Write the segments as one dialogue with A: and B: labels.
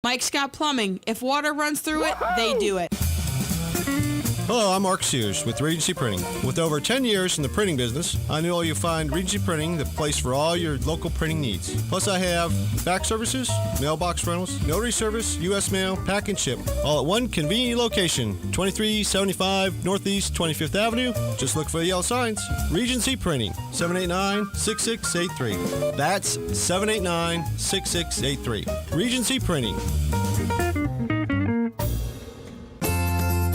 A: Mike Scott Plumbing. If water runs through it, they do it.
B: Hello, I'm Mark Sears with Regency Printing. With over 10 years in the printing business, I know you'll find Regency Printing the place for all your local printing needs. Plus, I have fax services, mailbox rentals, notary service, U.S. mail, pack and ship, all at one convenient location, 2375 Northeast 25th Avenue. Just look for the yellow signs. Regency Printing, 789-6683. That's 789-6683. Regency Printing.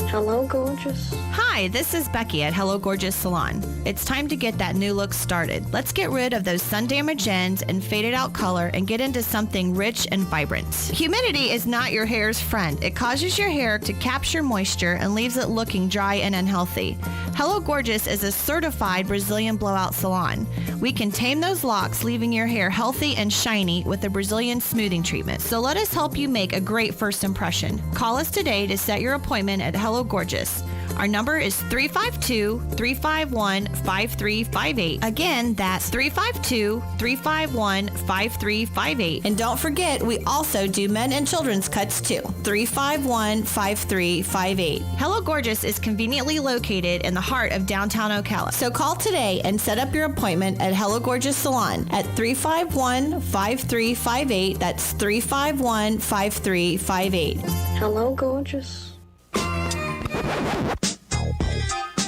C: Hello, gorgeous.
D: Hi, this is Becky at Hello Gorgeous Salon. It's time to get that new look started. Let's get rid of those sun-damaged ends and faded out color and get into something rich and vibrant. Humidity is not your hair's friend. It causes your hair to capture moisture and leaves it looking dry and unhealthy. Hello Gorgeous is a certified Brazilian blowout salon. We can tame those locks, leaving your hair healthy and shiny with a Brazilian smoothing treatment. So let us help you make a great first impression. Call us today to set your appointment at Hello Gorgeous. Our number is 352-351-5358. Again, that's 352-351-5358. And don't forget, we also do men and children's cuts too. 351-5358. Hello Gorgeous is conveniently located in the heart of downtown Ocala. So call today and set up your appointment at Hello Gorgeous Salon at 351-5358. That's 351-5358.
C: Hello, gorgeous.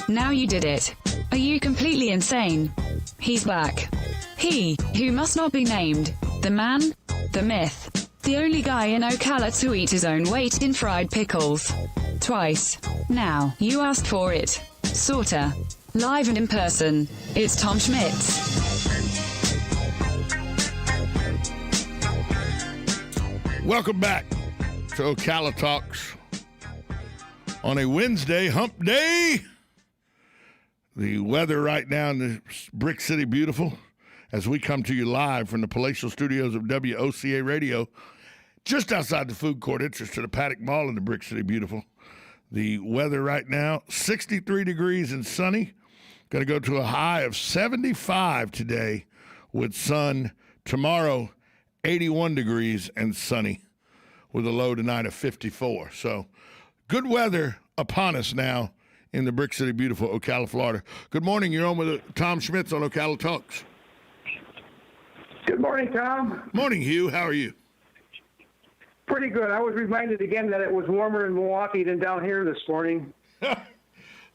E: Now you did it. Are you completely insane? He's back. He, who must not be named, the man, the myth, the only guy in Ocala to eat his own weight in fried pickles. Twice. Now, you asked for it. Sorta. Live and in person. It's Tom Schmitz.
F: Welcome back to Ocala Talks on a Wednesday, hump day. The weather right now in the Brick City Beautiful as we come to you live from the palatial studios of WOCA Radio just outside the food court entrance to the Paddock Mall in the Brick City Beautiful. The weather right now, 63 degrees and sunny. Going to go to a high of 75 today with sun. Tomorrow, 81 degrees and sunny with a low tonight of 54. So good weather upon us now in the Brick City Beautiful, Ocala, Florida. Good morning. You're on with Tom Schmitz on Ocala Talks.
G: Good morning, Tom.
F: Morning, Hugh. How are you?
G: Pretty good. I was reminded again that it was warmer in Milwaukee than down here this morning.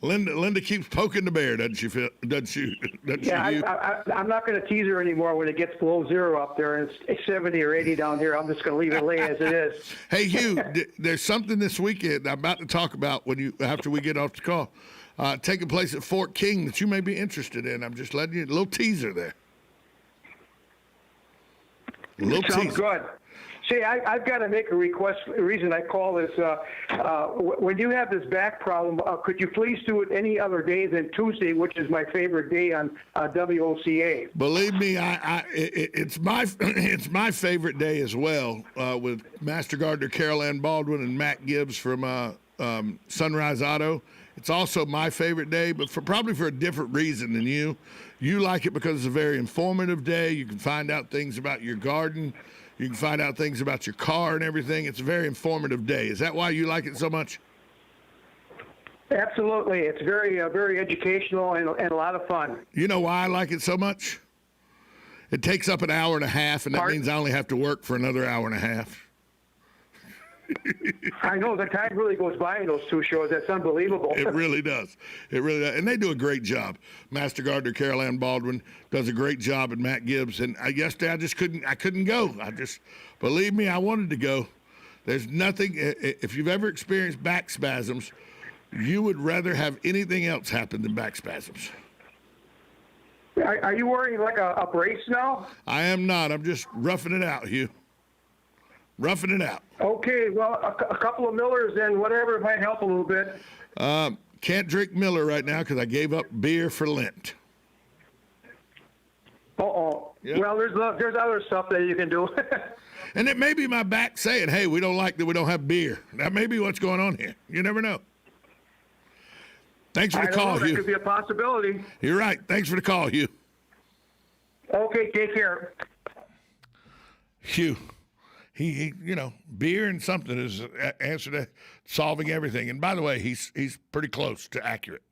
F: Linda keeps poking the bear, doesn't she?
G: I'm not going to tease her anymore when it gets below zero up there and it's 70 or 80 down here. I'm just going to leave it lay as it is.
F: Hey, Hugh, there's something this weekend I'm about to talk about after we get off the call, taking place at Fort King that you may be interested in. I'm just letting you a little teaser there.
G: Sounds good. See, I've got to make a request. The reason I call is when you have this back problem, could you please do it any other day than Tuesday, which is my favorite day on WOCA?
F: Believe me, it's my favorite day as well. With Master Gardener Carol Ann Baldwin and Matt Gibbs from Sunrise Auto. It's also my favorite day, but probably for a different reason than you. You like it because it's a very informative day. You can find out things about your garden. You can find out things about your car and everything. It's a very informative day. Is that why you like it so much?
G: Absolutely. It's very, very educational and a lot of fun.
F: You know why I like it so much? It takes up an hour and a half, and that means I only have to work for another hour and a half.
G: I know. The time really goes by in those two shows. That's unbelievable.
F: It really does. It really does. And they do a great job. Master Gardener Carol Ann Baldwin does a great job, and Matt Gibbs. And yesterday I couldn't go. Believe me, I wanted to go. There's nothing, if you've ever experienced back spasms, you would rather have anything else happen than back spasms.
G: Are you wearing like a brace now?
F: I am not. I'm just roughing it out, Hugh. Roughing it out.
G: Okay, well, a couple of Millers and whatever might help a little bit.
F: Can't drink Miller right now because I gave up beer for Lent.
G: Uh-oh.
F: Yep.
G: Well, there's other stuff that you can do.
F: And it may be my back saying, hey, we don't like that we don't have beer. That may be what's going on here. You never know. Thanks for the call, Hugh.
G: That could be a possibility.
F: You're right. Thanks for the call, Hugh.
G: Okay, take care.
F: Hugh. he beer and something is the answer to solving everything. And by the way, he's pretty close to accurate.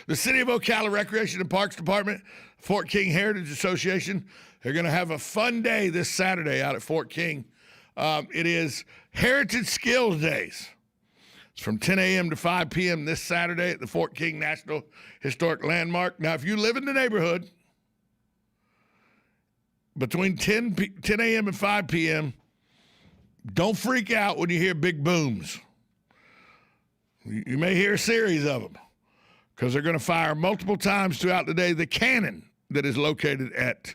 F: The City of Ocala Recreation and Parks Department, Fort King Heritage Association, they're going to have a fun day this Saturday out at Fort King. It is Heritage Skills Days. It's from 10 a.m. to 5 p.m. this Saturday at the Fort King National Historic Landmark. Now, if you live in the neighborhood, between 10 a.m. and 5 p.m., don't freak out when you hear big booms. You may hear a series of them because they're going to fire multiple times throughout the day the cannon that is located at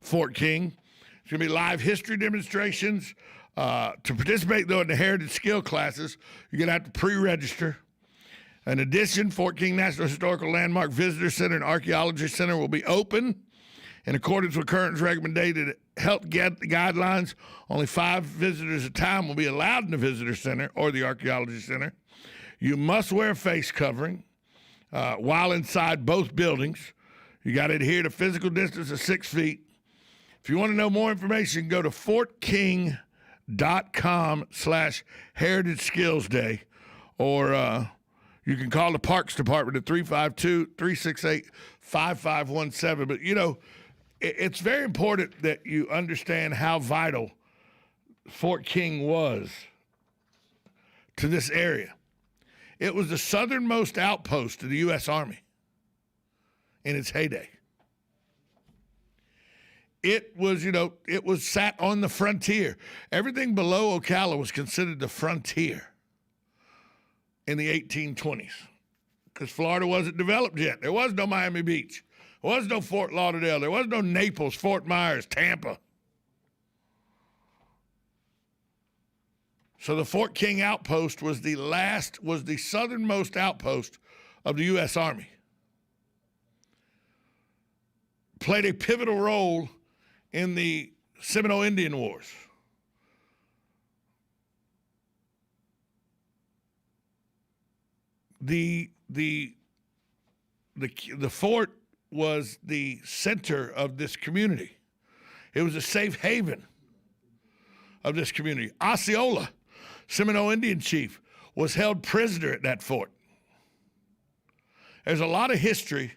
F: Fort King. It's going to be live history demonstrations. To participate, though, in the heritage skill classes, you're going to have to pre-register. In addition, Fort King National Historical Landmark Visitor Center and Archaeology Center will be open in accordance with current recommended health guidelines. Only 5 visitors at a time will be allowed in the Visitor Center or the Archaeology Center. You must wear a face covering while inside both buildings. You got to adhere to physical distance of 6 feet. If you want to know more information, go to fortking.com/Heritage Skills Day, or you can call the Parks Department at 352-368-5517. But, it's very important that you understand how vital Fort King was to this area. It was the southernmost outpost of the U.S. Army in its heyday. It was, it was sat on the frontier. Everything below Ocala was considered the frontier in the 1820s because Florida wasn't developed yet. There was no Miami Beach. There was no Fort Lauderdale. There was no Naples, Fort Myers, Tampa. So the Fort King outpost was the southernmost outpost of the U.S. Army. Played a pivotal role in the Seminole Indian Wars. The fort was the center of this community. It was a safe haven of this community. Osceola, Seminole Indian chief, was held prisoner at that fort. There's a lot of history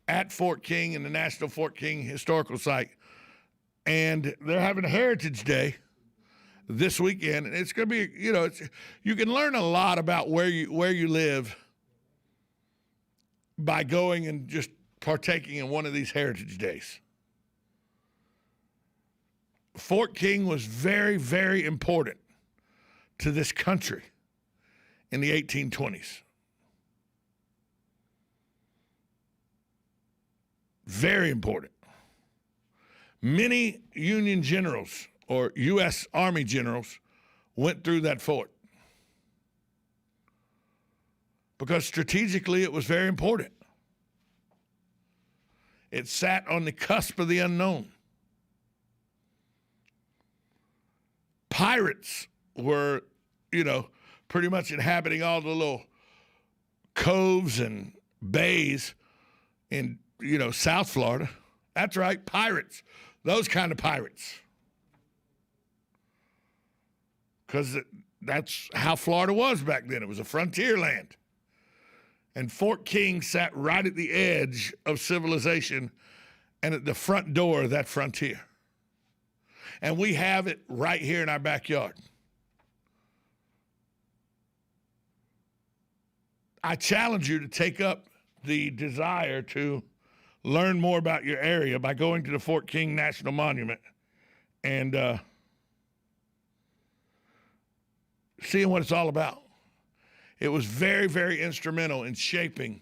F: at Fort King and the National Fort King Historical Site. And they're having a Heritage Day this weekend. And it's going to be, you can learn a lot about where you live by going and just partaking in one of these Heritage Days. Fort King was very, very important to this country in the 1820s. Very important. Many Union generals or U.S. Army generals went through that fort because strategically it was very important. It sat on the cusp of the unknown. Pirates were, pretty much inhabiting all the little coves and bays in, South Florida. That's right, pirates. Those kind of pirates. Because that's how Florida was back then. It was a frontier land. And Fort King sat right at the edge of civilization and at the front door of that frontier. And we have it right here in our backyard. I challenge you to take up the desire to learn more about your area by going to the Fort King National Monument and seeing what it's all about. It was very, very instrumental in shaping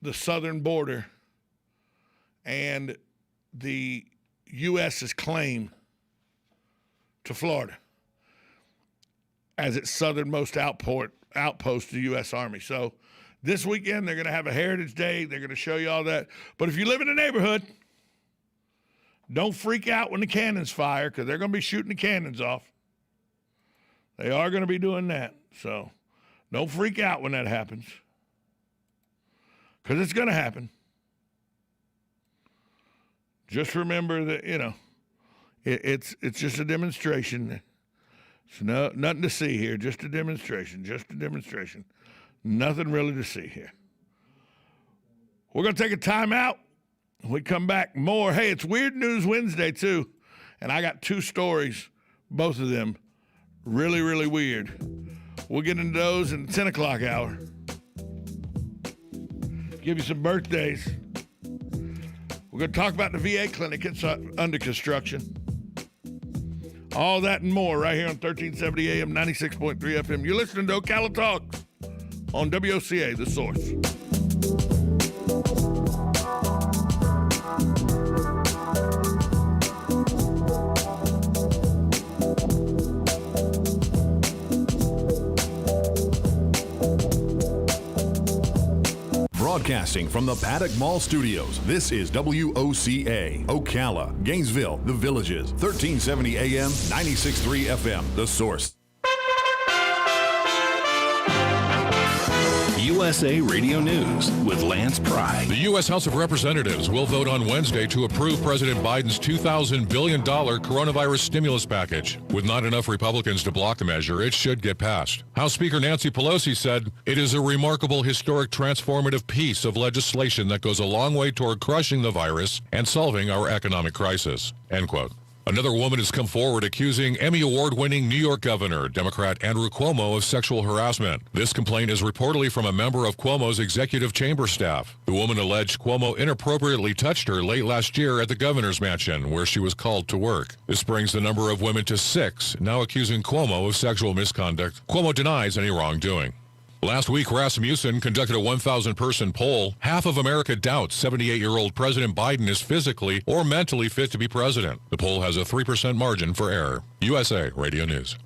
F: the southern border and the U.S.'s claim to Florida as its southernmost outpost of the U.S. Army. So this weekend, they're going to have a Heritage Day. They're going to show you all that. But if you live in the neighborhood, don't freak out when the cannons fire because they're going to be shooting the cannons off. They are going to be doing that. So don't freak out when that happens because it's going to happen. Just remember that, It's just a demonstration. So nothing to see here. Just a demonstration. Nothing really to see here. We're going to take a time out. When we come back, more. Hey, it's Weird News Wednesday, too. And I got 2 stories, both of them really, really weird. We'll get into those in the 10 o'clock hour. Give you some birthdays. We're going to talk about the VA clinic. It's under construction. All that and more right here on 1370 AM, 96.3 FM. You're listening to Ocala Talks on WOCA, The Source.
H: Broadcasting from the Paddock Mall Studios, this is WOCA, Ocala, Gainesville, The Villages, 1370 AM, 96.3 FM, The Source.
I: USA Radio News with Lance Pry.
J: The U.S. House of Representatives will vote on Wednesday to approve President Biden's $2,000 billion coronavirus stimulus package. With not enough Republicans to block the measure, it should get passed. House Speaker Nancy Pelosi said, "It is a remarkable, historic, transformative piece of legislation that goes a long way toward crushing the virus and solving our economic crisis." End quote. Another woman has come forward accusing Emmy Award-winning New York Governor, Democrat Andrew Cuomo, of sexual harassment. This complaint is reportedly from a member of Cuomo's executive chamber staff. The woman alleged Cuomo inappropriately touched her late last year at the governor's mansion, where she was called to work. This brings the number of women to 6, now accusing Cuomo of sexual misconduct. Cuomo denies any wrongdoing. Last week, Rasmussen conducted a 1,000-person poll. Half of America doubts 78-year-old President Biden is physically or mentally fit to be president. The poll has a 3% margin for error. USA Radio News.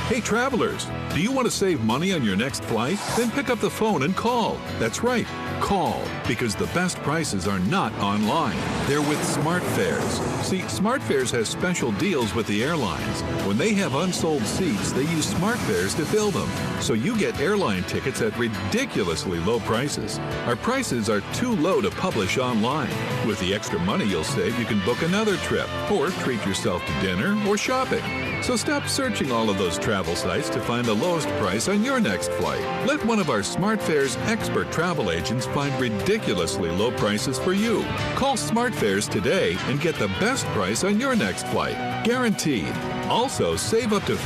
K: Hey travelers, do you want to save money on your next flight? Then pick up the phone and call. That's right, call, because the best prices are not online. They're with SmartFares. See, SmartFares has special deals with the airlines. When they have unsold seats, they use SmartFares to fill them. So you get airline tickets at ridiculously low prices. Our prices are too low to publish online. With the extra money you'll save, you can book another trip or treat yourself to dinner or shopping. So stop searching all of those travel sites to find the lowest price on your next flight. Let one of our SmartFares expert travel agents find ridiculously low prices for you. Call SmartFares today and get the best price on your next flight. Guaranteed. Also, save up to